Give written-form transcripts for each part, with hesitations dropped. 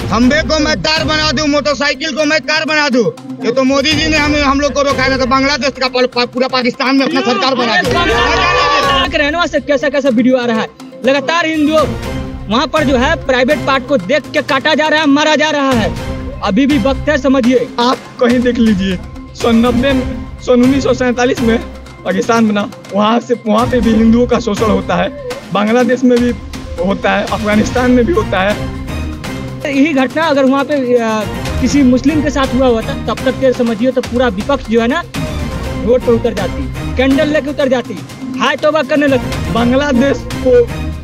खंबे को मैं तार बना दूं, मोटरसाइकिल को मैं कार बना दूं। ये तो मोदी जी ने हम लोग को रोका था। बांग्लादेश का पूरा पाकिस्तान में अपना सरकार बना दो। रहने से कैसा कैसा वीडियो आ रहा है, लगातार हिंदुओं वहाँ पर जो है प्राइवेट पार्ट को देख के काटा जा रहा है, मारा जा रहा है। अभी भी वक्त है, समझिए। आप कहीं देख लीजिए, सन 1947 में पाकिस्तान बना, वहाँ पे भी हिंदुओं का शोषण होता है, बांग्लादेश में भी होता है, अफगानिस्तान में भी होता है। यही घटना अगर वहाँ पे किसी मुस्लिम के साथ हुआ होता तब तक के समझिए तो पूरा विपक्ष जो है ना रोड पर उतर जाती, कैंडल लेके उतर जाती, हाय तौबा करने लगती। बांग्लादेश को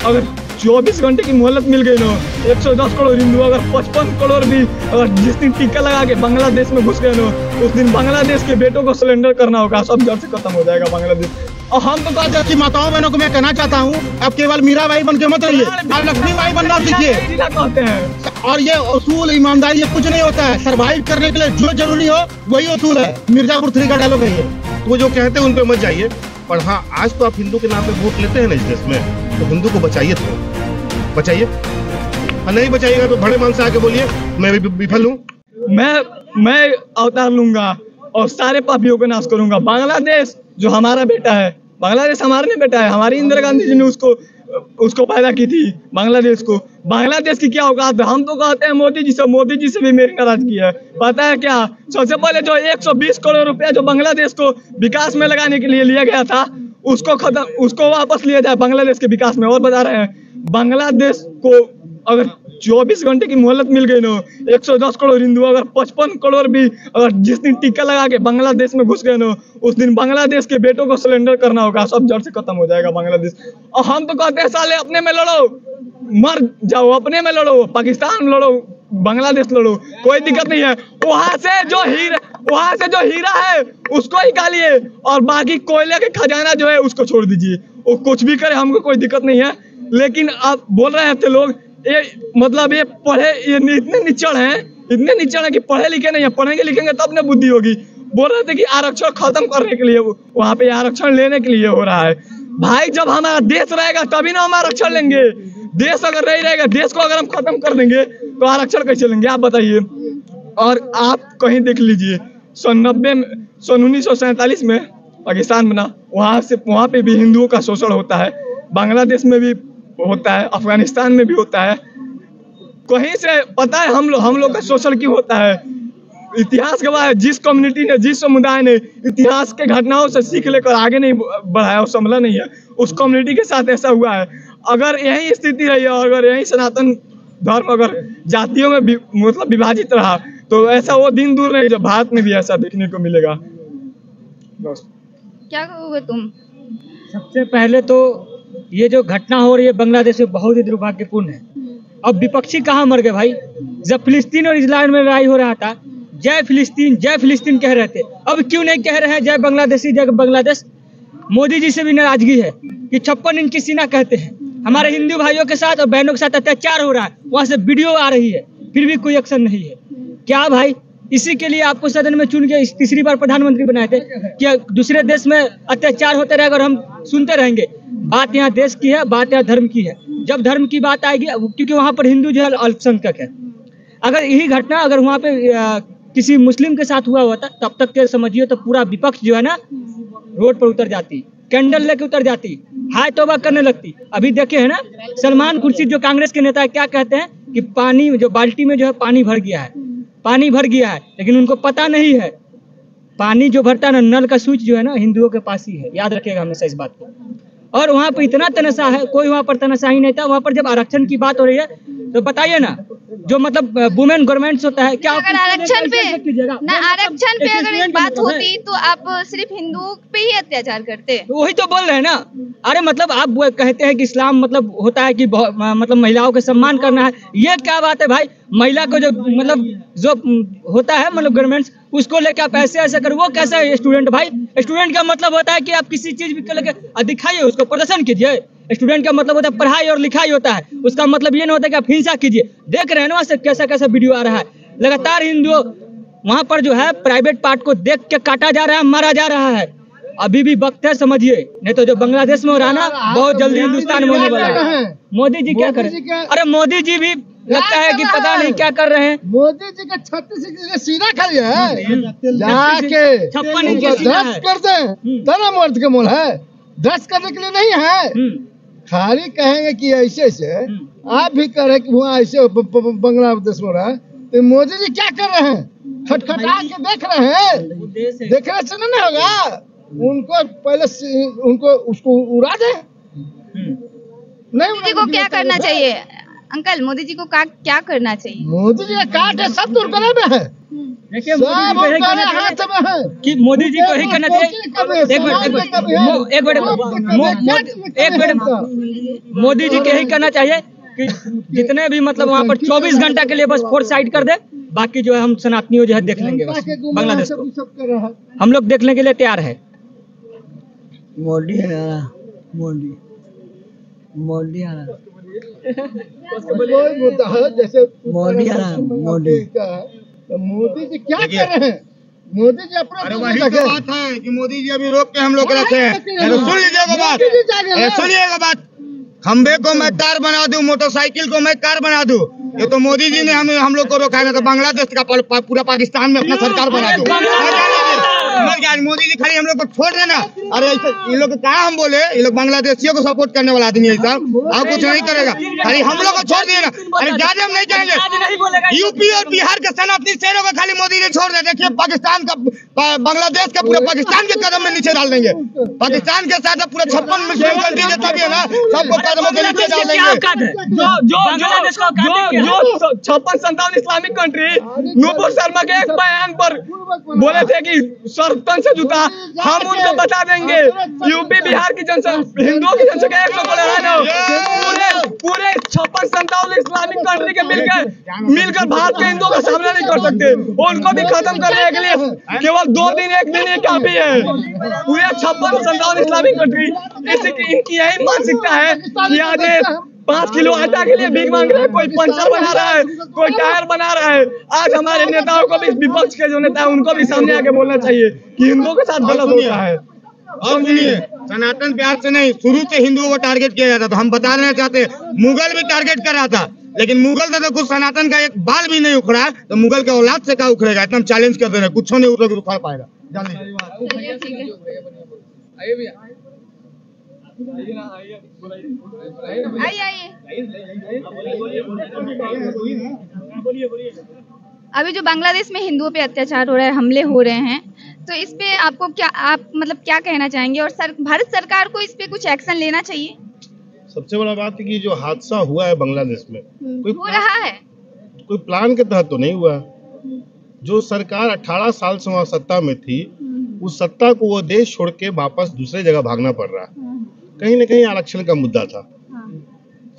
अगर 24 घंटे की मोहलत मिल गई ना, 110 करोड़ हिंदू अगर 55 करोड़ भी अगर जिस दिन टीका लगा के बांग्लादेश में घुस गए ना, उस दिन बांग्लादेश के बेटों को सिलेंडर करना होगा, सब जड़ से खत्म हो जाएगा बांग्लादेश। और हम तो कहते कि माताओं बहनों को मैं कहना चाहता हूँ, अब केवल मीरा बाई बन के मत रहिए, आप लक्ष्मी बाई बनना सीखिए। कहते हैं और ये उसूल ईमानदारी ये कुछ नहीं होता है। सर्वाइव करने के लिए जो जरूरी हो वही उसूल है। मिर्जापुर 3 का डायलॉग है ये। वो जो कहते हैं उन पे मत जाइए, पर हाँ आज तो आप हिंदू के नाम पे वोट लेते हैं ना इस देश में, तो हिंदू को बचाइए, तो बचाइए। और नहीं बचाइएगा तो बड़े मन से आके बोलिए मैं भी विफल हूँ। मैं अवतार लूंगा और सारे पापियों को नाश करूंगा। बांग्लादेश जो हमारा बेटा है, बांग्लादेश हमारे बेटा है, हमारी इंदिरा गांधी जी ने उसको पैदा की थी बांग्लादेश को। बांग्लादेश की क्या औकात है? हम तो कहते हैं मोदी जी से भी मेरी नाराजगी है। पता है क्या, सबसे पहले जो 120 करोड़ रुपया जो बांग्लादेश को विकास में लगाने के लिए लिया गया था, उसको वापस लिया जाए बांग्लादेश के विकास में। और बता रहे हैं, बांग्लादेश को अगर 24 घंटे की मोहलत मिल गई ना, 110 करोड़ हिंदू अगर 55 करोड़ भी अगर जिस दिन टीका लगा के बांग्लादेश में घुस गए ना, उस दिन बांग्लादेश के बेटों को सिलेंडर करना होगा, सब जड़ से खत्म हो जाएगा बांग्लादेश। और हम तो कहते हैं साले अपने में लड़ो, मर जाओ, अपने में लड़ो, पाकिस्तान लड़ो, बांग्लादेश लड़ो, कोई दिक्कत नहीं है। वहां से जो हीरा है उसको निकालिए और बाकी कोयले के खजाना जो है उसको छोड़ दीजिए। वो कुछ भी करे, हमको कोई दिक्कत नहीं है। लेकिन आप बोल रहे थे लोग ये मतलब ये पढ़े, ये इतने निचड़ हैं कि पढ़े लिखे नहीं है, पढ़ेंगे लिखेंगे तब ना बुद्धि होगी। बोल रहे थे कि आरक्षण खत्म करने के लिए वहाँ पे आरक्षण लेने के लिए हो रहा है। भाई जब हमारा देश रहेगा तभी ना हम आरक्षण लेंगे। देश अगर नहीं रहेगा, देश को अगर हम खत्म कर देंगे तो आरक्षण कैसे लेंगे, आप बताइए। और आप कहीं देख लीजिए, सन 1947 में पाकिस्तान बना, वहाँ पे भी हिंदुओं का शोषण होता है, बांग्लादेश में भी होता है, अफगानिस्तान में भी होता है। कहीं से पता है हम लोग का शोषण क्यों होता है? इतिहास गवाह है, जिस कम्युनिटी ने, जिस समुदाय ने इतिहास के घटनाओं से सीख लेकर आगे नहीं बढ़ाया और संभला नहीं है, उस कम्युनिटी के साथ ऐसा हुआ है। अगर यही स्थिति रही है, अगर यही सनातन धर्म अगर जातियों में मतलब विभाजित रहा, तो ऐसा वो दिन दूर नहीं जब भारत में भी ऐसा देखने को मिलेगा। क्या कहोगे तुम? सबसे पहले तो ये जो घटना हो रही है बांग्लादेश में बहुत ही दुर्भाग्यपूर्ण है। अब विपक्षी कहाँ मर गए भाई? जब फिलिस्तीन और इजराइल में लड़ाई हो रहा था, जय फिलिस्तीन कह रहे थे, अब क्यों नहीं कह रहे हैं जय बांग्लादेशी, जय बांग्लादेश? मोदी जी से भी नाराजगी है कि 56 इंच की सीना कहते हैं। हमारे हिंदू भाइयों के साथ और बहनों के साथ अत्याचार हो रहा है, वहाँ से वीडियो आ रही है, फिर भी कोई एक्शन नहीं है। क्या भाई, इसी के लिए आपको सदन में चुन के तीसरी बार प्रधानमंत्री बनाए थे कि दूसरे देश में अत्याचार होते रहेगा और हम सुनते रहेंगे? बात यहाँ देश की है, बात यहाँ धर्म की है। जब धर्म की बात आएगी, क्योंकि वहाँ पर हिंदू जो है अल्पसंख्यक है, अगर यही घटना अगर वहाँ पे किसी मुस्लिम के साथ हुआ होता तब तक के समझिए तो पूरा विपक्ष जो है ना रोड पर उतर जाती, कैंडल लेके उतर जाती, हाय तौबा करने लगती। अभी देखे है ना, सलमान खुर्शीद जो कांग्रेस के नेता है, क्या कहते हैं कि पानी जो बाल्टी में जो है पानी भर गया है, लेकिन उनको पता नहीं है पानी जो भरता है ना, नल का स्विच जो है ना हिंदुओं के पास ही है। याद रखिएगा हमेशा इस बात को। और वहाँ पर इतना तनाशा है, कोई वहाँ पर तनाशा ही नहीं था। वहाँ पर जब आरक्षण की बात हो रही है तो बताइए ना, जो मतलब वुमेन गवर्नमेंट्स होता है, क्या अगर आरक्षण पे अगर बात होती तो आप सिर्फ हिंदुओं पे ही अत्याचार करते? वही तो बोल रहे हैं ना। अरे मतलब आप कहते हैं कि इस्लाम मतलब होता है कि मतलब महिलाओं का सम्मान करना है, ये क्या बात है भाई? महिला को जो मतलब जो होता है मतलब गवर्नमेंट्स, उसको लेके आप ऐसे करो, वो कैसा है स्टूडेंट? भाई स्टूडेंट का मतलब होता है कि आप किसी चीज को लेके दिखाइए, उसको प्रदर्शन कीजिए। स्टूडेंट का मतलब होता है पढ़ाई और लिखाई होता है, उसका मतलब ये नहीं होता कि आप हिंसा कीजिए। देख रहे हैं ना वहाँ से कैसा कैसा वीडियो आ रहा है। लगातार हिंदुओं वहाँ पर जो है प्राइवेट पार्ट को देख के काटा जा रहा है, मारा जा रहा है। अभी भी वक्त है, समझिए, नहीं तो जो बांग्लादेश में हो रहा ना बहुत जल्दी हिंदुस्तान में होने वाला है। मोदी जी क्या करें? अरे मोदी जी भी लगता है कि पता नहीं क्या कर रहे हैं। मोदी जी का 36 इंच का सीना खाली है, जाके 56 इंच उनको का सीना 10 है। कर दे तना मर्द के मोल है, 10 करने के लिए नहीं है। खाली कहेंगे कि ऐसे ऐसे आप भी कह रहे कि वहाँ ऐसे बांग्लादेश में रहा, तो मोदी जी क्या कर रहे हैं? खटखटा के देख रहे हैं, देखने से नहीं होगा। उनको पहले उनको उसको उड़ा दे। नहीं, मोदी जी को क्या करना चाहिए अंकल? मोदी जी को क्या करना चाहिए? मोदी जी का काट है, सब दूर करे में है, देखिए सब मोदी जी को यही उनके करना हाथ चाहिए में है कि मोदी जी को ही करना चाहिए। एक मिनट मोदी जी को यही करना चाहिए कि जितने भी मतलब वहाँ पर 24 घंटा के लिए बस फोर्स साइड कर दे, बाकी जो है हम सनातनियों जो है देख लेंगे बस बांग्लादेश को। हम लोग देखने के लिए तैयार है। मोदी है ना, मोदी मोदी है ना, कोई मुद्दा है जैसे मोदी है ना, मोदी का है, तो मोदी जी क्या कर रहे हैं? मोदी जी अपना अरे वही तो बात है कि मोदी जी अभी रोक के हम लोग रखे हैं। अरे सुन लीजिएगा बात, अरे सुनिएगा बात। खंबे को मैं तार बना दूं, मोटरसाइकिल को मैं कार बना दूं, ये तो मोदी जी ने हम लोग को रोका है ना। तो बांग्लादेश का पूरा पाकिस्तान में अपना सरकार बना दूं। मोदी जी खाली हम लोग को छोड़ देना। अरे ऐसे ये लोग क्या हम बोले, ये लोग बांग्लादेशियों को सपोर्ट करने वाला आदमी है साहब, आप कुछ नहीं करेगा, खाली हम लोग को छोड़ दिए ना। अरे ज्यादा हम नहीं कहेंगे। यूपी और बिहार के सनातनी शेरों को खाली मोदी जी छोड़ दे। देखिए पाकिस्तान का, बांग्लादेश का पूरा पाकिस्तान के कदम में नीचे डाल देंगे। पाकिस्तान के साथ पूरा 56 मुस्लिम कंट्री जितना भी है ना, सबको कदमों के नीचे डाल देंगे। जो 56-57 इस्लामिक कंट्री नूपुर शर्मा के एक बयान पर बोले थे कि सर्वतन से जुटा, हम उनको बता देंगे यूपी बिहार की जनसंख्या, हिंदुओं की जनसंख्या 100 करोड़ है ना, पूरे 56-57 इस्लामिक कंट्री के मिलकर भारत के हिंदुओं का सामना नहीं कर सकते। उनको भी खत्म करने के लिए केवल 2 दिन 1 दिन ही काफी है। पूरे 56-57 इस्लामिक कंट्री इनकी यही मानसिकता है कि आज 5 किलो आटा के लिए भीख मांग रहे हैं, कोई पंचर बना रहा है, कोई टायर बना रहा है। आज हमारे नेताओं को भी, विपक्ष के जो नेता है उनको भी सामने आके बोलना चाहिए कि हिंदुओं के साथ गलत होता है। और सुनिए, सनातन प्यार से नहीं, शुरू से हिंदुओं को टारगेट किया जाता। तो हम बता देना चाहते, मुगल भी टारगेट कर रहा था, लेकिन मुगल से तो कुछ सनातन का एक बाल भी नहीं उखड़ा, तो मुगल के औलाद से क्या उखड़ेगा? इतना चैलेंज कर दे रहे, कुछ नहीं उखड़ पाएगा। अभी जो बांग्लादेश में हिंदुओं पे अत्याचार हो रहा है, हमले हो रहे हैं, तो इस पे आपको आप मतलब क्या कहना चाहेंगे? और भारत सरकार को इस पे कुछ एक्शन लेना चाहिए? सबसे बड़ा बात है कि जो हादसा हुआ है बांग्लादेश में, हो रहा है, कोई प्लान के तहत तो नहीं हुआ। जो सरकार 18 साल से वहाँ सत्ता में थी, उस सत्ता को वो देश छोड़ के वापस दूसरे जगह भागना पड़ रहा है। कहीं न कहीं आरक्षण का मुद्दा था।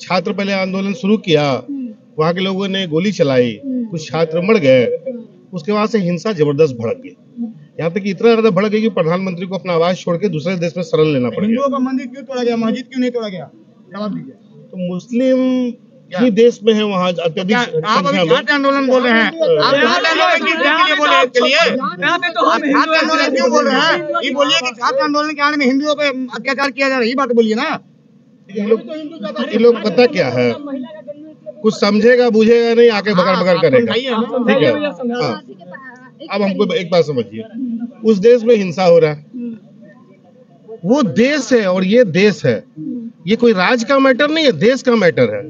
छात्र पहले आंदोलन शुरू किया, वहाँ के लोगों ने गोली चलाई, कुछ छात्र मर गए, उसके बाद से हिंसा जबरदस्त भड़क गई। यहाँ तक कि इतना ज्यादा भड़क गई कि प्रधानमंत्री को अपना आवाज छोड़ के दूसरे देश में शरण लेना पड़ गया। हिंदुओं का मंदिर क्यों तोड़ा गया, मस्जिद क्यों नहीं तोड़ा गया? जवाब दीजिए। तो मुस्लिम ही देश में है वहाँ अत्यधिक आप अभी छात्र आंदोलन बोल रहे हैं, आप छात्र आंदोलन किस लिए बोले? इसके लिए छात्र आंदोलन क्यों बोल रहे हैं? ये बोलिए कि छात्र आंदोलन के आड़ में हिंदुओं पे अत्याचार किया जा रहा है, ये बात बोलिए ना। ये लोग पता क्या है, कुछ समझेगा बुझेगा नहीं, आके बकर बकर करेगा। ठीक है, हाँ। अब हमको एक बात समझिए, उस देश में हिंसा हो रहा है, वो देश है और ये देश है, ये कोई राज्य का मैटर नहीं है, देश का मैटर है।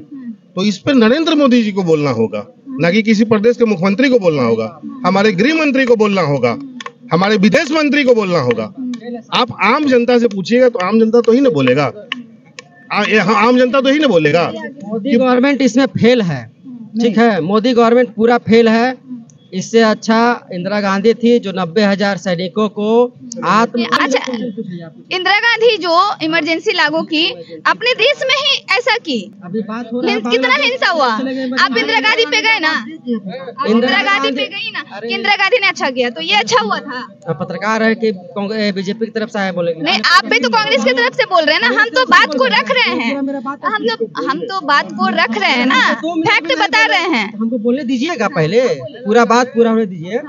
तो इस पर नरेंद्र मोदी जी को बोलना होगा, ना कि किसी प्रदेश के मुख्यमंत्री को बोलना होगा, हमारे गृह मंत्री को बोलना होगा, हमारे विदेश मंत्री को बोलना होगा। आप आम जनता से पूछिएगा तो आम जनता तो ही ना बोलेगा, आम जनता तो ही ना बोलेगा। मोदी गवर्नमेंट इसमें फेल है, ठीक है, मोदी गवर्नमेंट पूरा फेल है। इससे अच्छा इंदिरा गांधी थी जो 90,000 सैनिकों को अच्छा, इंदिरा गांधी जो इमरजेंसी लागू की अपने देश में ही ऐसा की, अभी बात हो रहा है कितना हिंसा हुआ। आप इंदिरा गांधी पे गए ना, आप इंदिरा गांधी पे गई ना कि इंदिरा गांधी ने अच्छा किया, तो ये अच्छा हुआ था। पत्रकार है कि बीजेपी की तरफ से आए बोलेंगे, नहीं आप भी तो कांग्रेस की तरफ से बोल रहे हैं ना। हम तो बात को रख रहे हैं, हम तो बात को रख रहे हैं ना, फैक्ट बता रहे हैं। हमको बोलने दीजिएगा, पहले पूरा बात पूरा होने दीजिए।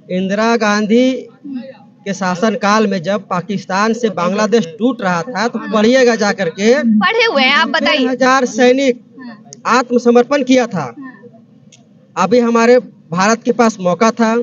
इंदिरा गांधी के शासन काल में जब पाकिस्तान से बांग्लादेश टूट रहा था, तो पढ़िएगा जाकर के, पढ़े हुए हैं आप, बताइए। 10,000 सैनिक आत्मसमर्पण किया था। अभी हमारे भारत के पास मौका था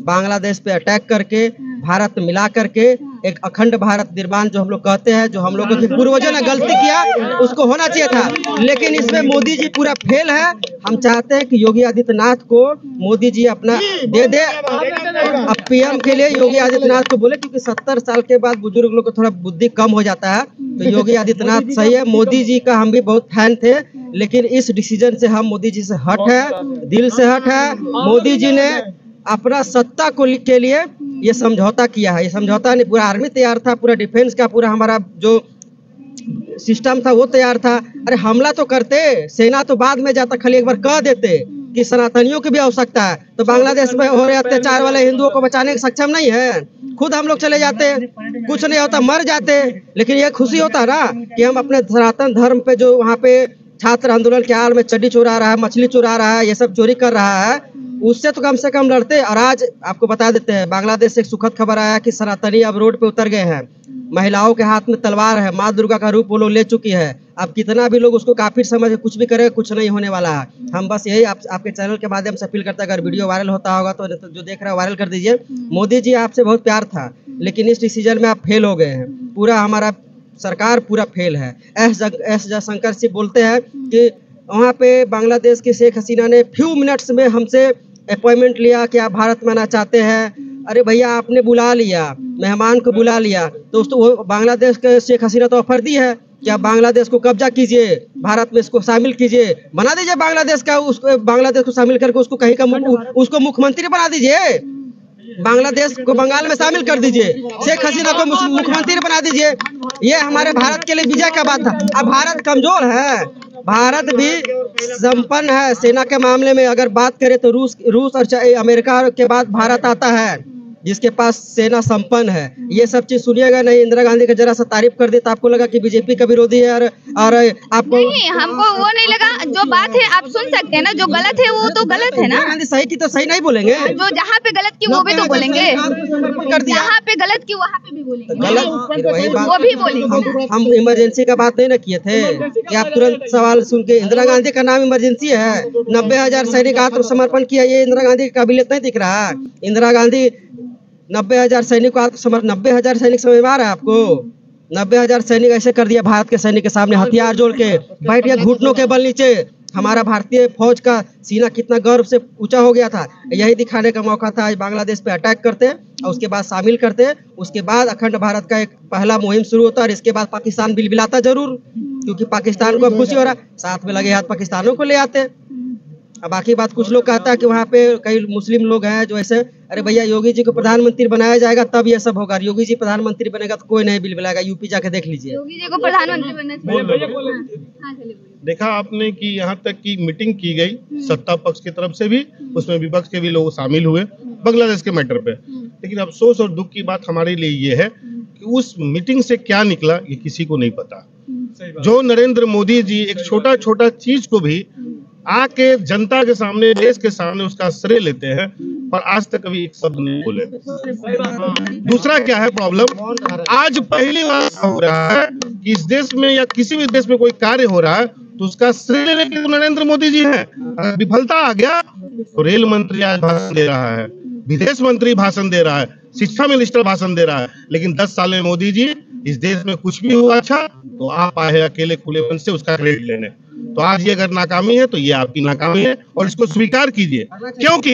बांग्लादेश पे अटैक करके, भारत मिला करके एक अखंड भारत निर्माण जो हम लोग कहते हैं, जो हम लोगों के पूर्वजों ने गलती किया उसको होना चाहिए था, लेकिन इसमें मोदी जी पूरा फेल है। हम चाहते हैं कि योगी आदित्यनाथ को मोदी जी अपना दे दे, अब पीएम के लिए योगी आदित्यनाथ को बोले, क्योंकि 70 साल के बाद बुजुर्ग लोग को थोड़ा बुद्धि कम हो जाता है, तो योगी आदित्यनाथ सही है। मोदी जी का हम भी बहुत फैन थे, लेकिन इस डिसीजन से हम मोदी जी से हट है, दिल से हट है। मोदी जी ने अपना सत्ता को के लिए ये समझौता किया है। ये समझौता नहीं, पूरा आर्मी तैयार था, पूरा डिफेंस का पूरा हमारा जो सिस्टम था वो तैयार था। अरे हमला तो करते, सेना तो बाद में जाता, खाली एक बार कह देते कि सनातनियों की भी आवश्यकता है, तो बांग्लादेश में हो रहे अत्याचार वाले हिंदुओं को बचाने के सक्षम नहीं है। खुद हम लोग चले जाते, कुछ नहीं होता, मर जाते, लेकिन ये खुशी होता ना कि हम अपने सनातन धर्म पे जो वहाँ पे छात्र आंदोलन के आड़ में चड्डी चुरा रहा है, मछली चुरा रहा है, ये सब चोरी कर रहा है, उससे तो कम से कम लड़ते। और आज आपको बता देते हैं, बांग्लादेश से एक सुखद खबर आया कि सनातनी अब रोड पे उतर गए हैं, महिलाओं के हाथ में तलवार है, माँ दुर्गा का रूप वो लोग ले चुकी है। अब कितना भी लोग उसको काफिर समझ कुछ भी करे, कुछ नहीं होने वाला है। हम बस यही आपके चैनल के माध्यम से अपील करते हैं, अगर वीडियो वायरल होता होगा तो जो देख रहा है वायरल कर दीजिए। मोदी जी आपसे बहुत प्यार था, लेकिन इस डिसीजन में आप फेल हो गए हैं। पूरा हमारा सरकार पूरा फेल है। एस जयशंकर सिंह बोलते हैं कि वहाँ पे बांग्लादेश की शेख हसीना ने फ्यू मिनट्स में हमसे अपॉइंटमेंट लिया कि आप भारत में आना चाहते हैं। अरे भैया, आपने बुला लिया, मेहमान को बुला लिया, तो वो बांग्लादेश के शेख हसीना तो ऑफर दी है कि आप बांग्लादेश को कब्जा कीजिए, भारत में इसको शामिल कीजिए, बना दीजिए बांग्लादेश का, उसको बांग्लादेश को शामिल करके उसको कहीं का उसको मुख्यमंत्री बना दीजिए, बांग्लादेश को बंगाल में शामिल कर दीजिए, शेख हसीना को मुख्यमंत्री बना दीजिए। ये हमारे भारत के लिए विजय का बात था। अब भारत कमजोर है, भारत भी संपन्न है सेना के मामले में। अगर बात करें तो रूस और अमेरिका के बाद भारत आता है जिसके पास सेना संपन्न है। ये सब चीज सुनिएगा नहीं। इंदिरा गांधी का जरा सा तारीफ कर दी तो आपको लगा कि बीजेपी का विरोधी है, और आपको नहीं, हमको वो नहीं लगा। जो बात है आप सुन सकते हैं ना, जो गलत है वो तो गलत है ना। गांधी सही की तो सही नहीं बोलेंगे, जो जहाँ पे गलत की वो भी तो बोलेंगे, जहाँ पे गलत की वहाँ पे भी बोलेंगे, गलत वही बात वो भी बोलेंगे। हम इमरजेंसी का बात नहीं ना किए थे कि आप तुरंत सवाल सुन के। इंदिरा गांधी का नाम इमरजेंसी है, 90,000 सैनिक आत्मसमर्पण किया, ये इंदिरा गांधी की काबिलियत नहीं दिख रहा। इंदिरा गांधी 90,000 सैनिक को आत्मसमर्पण, 90,000 सैनिक समझ में आ रहा है आपको? 90,000 सैनिक ऐसे कर दिया भारत के सैनिक के सामने, हथियार जोड़ के बैठ गया घुटनों के बल नीचे। हमारा भारतीय फौज का सीना कितना गर्व से ऊंचा हो गया था। यही दिखाने का मौका था। आज बांग्लादेश पे अटैक करते और उसके बाद शामिल करते, उसके बाद अखंड भारत का एक पहला मुहिम शुरू होता, और इसके बाद पाकिस्तान बिलबिलाता जरूर, क्योंकि पाकिस्तान को अब खुशी हो रहा, साथ में लगे हाथ पाकिस्तानों को ले आते। अब बाकी बात, कुछ लोग कहता है कि वहाँ पे कई मुस्लिम लोग हैं जो ऐसे, अरे भैया योगी जी को प्रधानमंत्री बनाया जाएगा तब ये सब होगा। योगी जी प्रधानमंत्री बनेगा तो कोई नहीं बिलबिलाएगा, यूपी जाके देख लीजिए। योगी जी को प्रधानमंत्री बनना चाहिए। देखा आपने कि यहाँ तक की मीटिंग की गई सत्ता पक्ष की तरफ से भी, उसमें विपक्ष के भी लोग शामिल हुए बांग्लादेश के मैटर पे। लेकिन अफसोस और दुख की बात हमारे लिए ये है कि उस मीटिंग से क्या निकला ये किसी को नहीं पता। जो नरेंद्र मोदी जी एक छोटा छोटा चीज को भी आके जनता के सामने, देश के सामने उसका श्रेय लेते हैं, पर आज तक कभी एक शब्द नहीं बोले। दूसरा क्या है प्रॉब्लम, आज पहली बार हो रहा है कि इस देश में या किसी भी देश में कोई कार्य हो रहा है तो उसका श्रेय लेने के लिए नरेंद्र मोदी जी हैं। अगर विफलता आ गया तो रेल मंत्री आज भाषण दे रहा है, विदेश मंत्री भाषण दे रहा है, शिक्षा मिनिस्टर भाषण दे रहा है, लेकिन 10 साल में मोदी जी इस देश में कुछ भी हुआ अच्छा तो आप आए अकेले खुले मन से उसका क्रेडिट लेने। तो आज ये अगर नाकामी है तो ये आपकी नाकामी है और इसको स्वीकार कीजिए, क्योंकि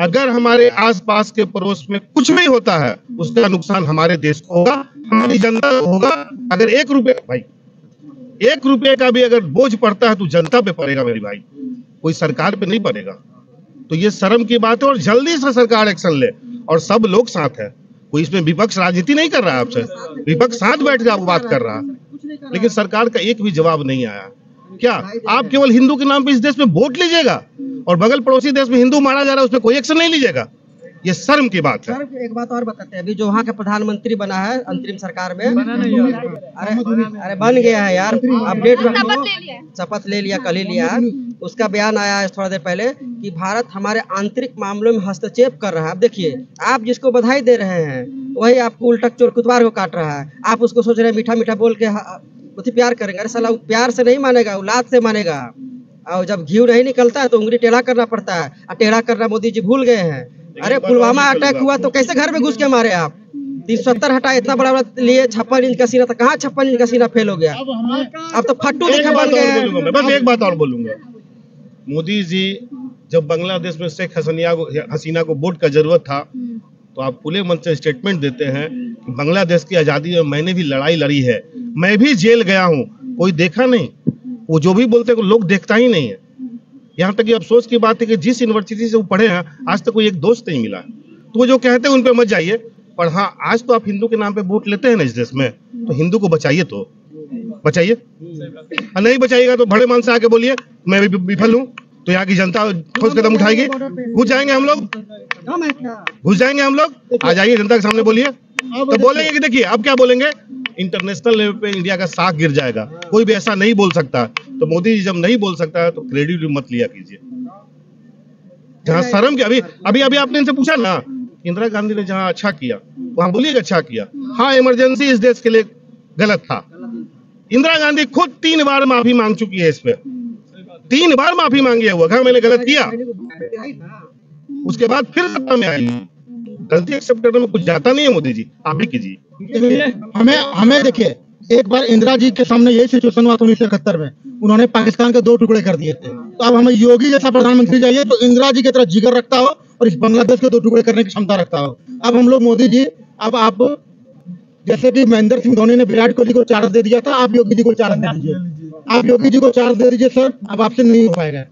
अगर हमारे आसपास के पड़ोस में कुछ भी होता है उसका नुकसान हमारे देश को होगा, हमारी जनता को होगा। अगर 1 रुपये का भी अगर बोझ पड़ता है तो जनता पे पड़ेगा मेरी भाई, कोई सरकार पे नहीं पड़ेगा। तो ये शर्म की बात है और जल्दी से सरकार एक्शन ले और सब लोग साथ है। कोई इसमें विपक्ष राजनीति नहीं कर रहा है आपसे, विपक्ष साथ बैठ के आपको बात कर रहा है, लेकिन सरकार का एक भी जवाब नहीं आया। क्या आप केवल हिंदू के नाम पे इस देश में वोट लीजिएगा और बगल पड़ोसी देश में हिंदू मारा जा रहा है उस पर कोई एक्शन नहीं लीजिएगा? ये शर्म की बात है। सर एक बात और बताते हैं, अभी जो वहाँ का प्रधानमंत्री बना है अंतरिम सरकार में, अरे बन गया है यार, अपडेट शपथ ले लिया, कल ही लिया। उसका बयान आया है थोड़ा देर पहले कि भारत हमारे आंतरिक मामलों में हस्तक्षेप कर रहा है। अब देखिए, आप जिसको बधाई दे रहे हैं वही आपको उल्टा चोर कुतवार को काट रहा है। आप उसको सोच रहे हैं मीठा मीठा बोल के प्यार करेंगे। अरे साला प्यार से नहीं मानेगा, औलाद से मानेगा। और जब घी नहीं निकलता है तो उंगली टेढ़ा करना पड़ता है, और टेढ़ा करना मोदी जी भूल गए हैं। अरे पुलवामा अटैक हुआ तो कैसे घर में घुस के मारे आप? 370 हटा, इतना बड़ा लिए 56 इंच का सीना था, कहाँ 56 इंच का सीना फेल हो गया? अब तो फट्टू लिखा बन गए हैं। बस एक बात और बोलूंगा, मोदी जी जब बांग्लादेश में शेख हसीना को वोट का जरूरत था तो आप खुले मन से स्टेटमेंट देते हैं कि बांग्लादेश की आजादी में मैंने भी लड़ाई लड़ी है, मैं भी जेल गया हूँ, कोई देखा नहीं। वो जो भी बोलते हैं लोग देखता ही नहीं है। यहाँ तक कि अफसोस की बात है कि जिस यूनिवर्सिटी से वो पढ़े हैं आज तक कोई एक दोस्त नहीं मिला। तो वो जो कहते हैं उन पे मत जाइए, पर हाँ आज तो आप हिंदू के नाम पे वोट लेते हैं ना इस देश में, तो हिंदू को बचाइए, तो बचाइए। और नहीं बचाइएगा तो बड़े मन से आके बोलिए मैं भी विफल हूँ, तो यहाँ की जनता ठोस कदम उठाएगी। घुस जाएंगे हम लोग, आ जाइए जनता के सामने बोलिए, तो बोलेंगे कि देखिए अब क्या बोलेंगे, इंटरनेशनल लेवल पे इंडिया का साख गिर जाएगा। कोई भी ऐसा नहीं बोल सकता, तो मोदी जी जब नहीं बोल सकता है तो क्रेडिट मत लिया कीजिए। जहाँ शर्म की अभी आपने इनसे पूछा ना, इंदिरा गांधी ने जहाँ अच्छा किया वहां बोलिएगा अच्छा किया। हाँ इमरजेंसी इस देश के लिए गलत था। इंदिरा गांधी खुद 3 बार माफी मांग चुकी है, इस पे 3 बार माफी मांगी है वो, मैंने गलत किया, उसके बाद फिर सत्ता में आई। गलती एक्सेप्ट करने में कुछ जाता नहीं है मोदी जी, आप भी कीजिए। हमें देखिए, एक बार इंदिरा जी के सामने यही सिचुएशन हुआ 1971 में, उन्होंने पाकिस्तान के 2 टुकड़े कर दिए थे। तो अब हमें योगी जैसा प्रधानमंत्री चाहिए तो इंदिरा जी की तरह जिगर रखता हो और इस बांग्लादेश के 2 टुकड़े करने की क्षमता रखता हो। अब हम लोग मोदी जी, अब आप जैसे कि महेंद्र सिंह धोनी ने विराट कोहली को चार्ज दे दिया था, आप योगी जी को चार्ज दे दीजिए, आप योगी जी को चार्ज दे दीजिए सर, अब आपसे नहीं हो पाएगा।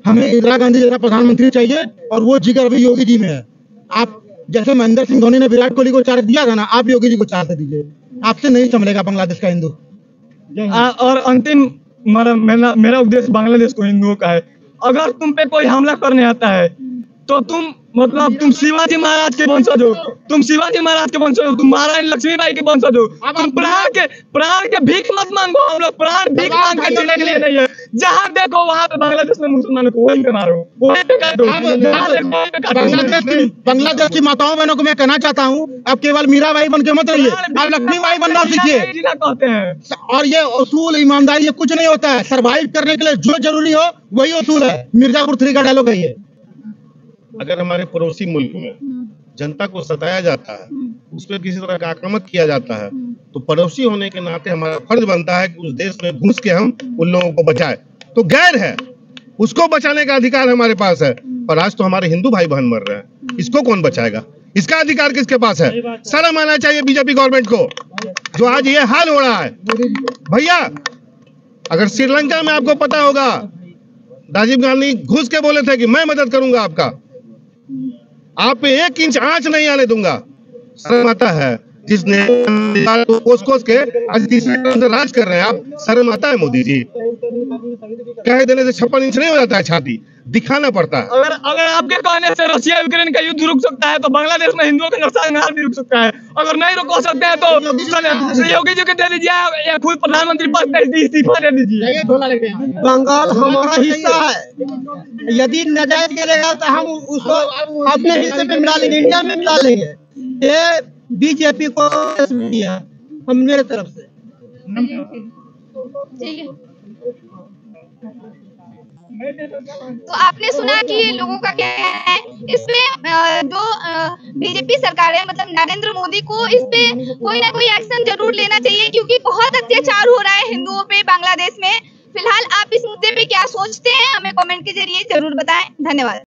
हमें इंदिरा गांधी जैसा प्रधानमंत्री चाहिए और वो जिगर अभी योगी जी में है। आप जैसे महेंद्र सिंह धोनी ने विराट कोहली को चार्ज दिया था ना, आप योगी जी को चार्ज दे दीजिए, आपसे नहीं संभलेगा बांग्लादेश का हिंदू। और अंतिम मेरा उपदेश बांग्लादेश को हिंदुओं का है, अगर तुम पे कोई हमला करने आता है तो तुम शिवाजी महाराज के वंशज हो, तुम महारानी लक्ष्मीबाई के वंशज हो। तुम प्राण के भीख मत मांगो, हम लोग प्राण भीख मांग के जीने के लिए नहीं है। जहाँ देखो वहाँ पे बांग्लादेश में मुसलमानों को वहीं पे मारो, वहीं पे काटो। बांग्लादेश की माताओं बहनों को मैं कहना चाहता हूँ, अब केवल मीराबाई बन के मत रहिए, आप लक्ष्मीबाई बनना सीखिए। कहते हैं और ये उसूल ईमानदारी ये कुछ नहीं होता है, सर्वाइव करने के लिए जो जरूरी हो वही उसूल है। मिर्जापुर 3 का डायलॉग है ये। अगर हमारे पड़ोसी मुल्क में जनता को सताया जाता है, उस पर किसी तरह का आक्रमण किया जाता है, तो पड़ोसी होने के नाते हमारा फर्ज बनता है कि उस देश में घुस के हम उन लोगों को बचाएं। तो गैर है, उसको बचाने का अधिकार हमारे पास है, पर आज तो हमारे हिंदू भाई बहन मर रहे हैं, इसको कौन बचाएगा? इसका अधिकार किसके पास है? शर्म आना चाहिए बीजेपी गवर्नमेंट को, जो आज ये हाल हो रहा है। भैया अगर श्रीलंका में आपको पता होगा, राजीव गांधी घुस के बोले थे कि मैं मदद करूंगा आपका, आप पे 1 इंच आंच नहीं आने दूंगा। शर्म आता है जिसने कोस के आज तीसरे क्रम से राज कर रहे हैं, आप शर्म आता है मोदी जी? कह देने से 56 इंच नहीं हो जाता है छाती, दिखाना पड़ता है। अगर आपके कहने से रशिया यूक्रेन का युद्ध रुक सकता है तो बांग्लादेश में हिंदुओं का नरसंहार भी रुक सकता है। अगर नहीं रुक सकते हैं तो योगी जी को दे दीजिए या खुद प्रधानमंत्री पद से इस्तीफा दे दीजिए। बंगाल हमारा हिस्सा है, यदि नजायज करेगा तो हम उसको अपने हिस्से पे मिला लेंगे, इंडिया में मिला लेंगे। ये बीजेपी को दिया हम मेरे तरफ से। ठीक है, तो आपने सुना कि लोगों का क्या है इसमें। जो बीजेपी सरकार है, मतलब नरेंद्र मोदी को इस पे कोई ना कोई एक्शन जरूर लेना चाहिए, क्योंकि बहुत अत्याचार हो रहा है हिंदुओं पे बांग्लादेश में। फिलहाल आप इस मुद्दे पे क्या सोचते हैं, हमें कमेंट के जरिए जरूर बताएं। धन्यवाद।